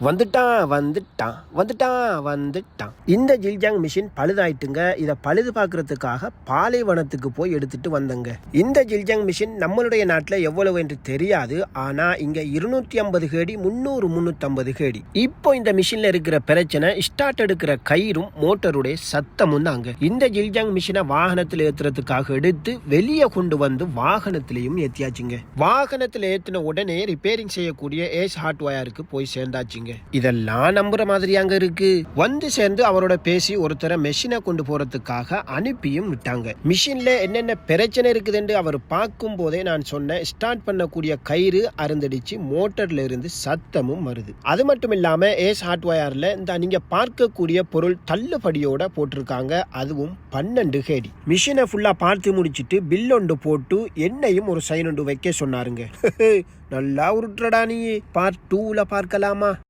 வந்துட்டான். இந்த ஜில்ஜாங் மிஷின் பழுதாயிட்டுங்க. இதை பழுது பார்க்கறதுக்காக பாலைவனத்துக்கு போய் எடுத்துட்டு வந்தங்க. இந்த ஜில்ஜாங் மிஷின் நம்மளுடைய நாட்டில் எவ்வளவு என்று தெரியாது. ஆனா இங்க 250 கேடி 350 கேடி. இப்போ இந்த மிஷின்ல இருக்கிற பிரச்சனை ஸ்டார்ட் எடுக்கிற கயிறும் மோட்டருடைய சத்தமும் தாங்க. இந்த ஜில்ஜாங் மிஷினை வாகனத்தில் ஏத்துறதுக்காக எடுத்து வெளியே கொண்டு வந்து வாகனத்திலையும் ஏத்தியாச்சுங்க. வாகனத்தில் ஏத்தின உடனே ரிப்பேரிங் செய்யக்கூடிய ஏஸ் ஹார்ட்வேருக்கு போய் சேர்ந்தாச்சுங்க. இதெல்லாம் நம்புற மாதிரியாங்க இருக்கு. வந்து சேர்ந்து அவரோட பேசி ஒருத்தர மெஷினை கொண்டு போறதுக்காக அனுப்பியும் விட்டாங்க. மிஷின்ல என்னென்ன பிரச்சனை இருக்குதுன்னு அவர் பார்க்கும் போதே நான் சொன்ன ஸ்டார்ட் பண்ணக்கூடிய கயிறு அருந்தடிச்சு மோட்டர்ல இருந்து சத்தமும் வருது. அது மட்டும் இல்லாம ஏஸ் ஹார்ட்வேர்ல இந்த நீங்க பார்க்கக்கூடிய பொருள் தள்ளுபடியோட போட்டிருக்காங்க. அதுவும் 12 கேடி. மிஷினை ஃபுல்லா பார்த்து முடிச்சிட்டு பில் ஒன்று போட்டு என்னையும் ஒரு சைன் ஒன்று வைக்க சொன்னாருங்க. நல்லா உருட்டுறடா நீ. பார்ட் 2ல பார்க்கலாமா?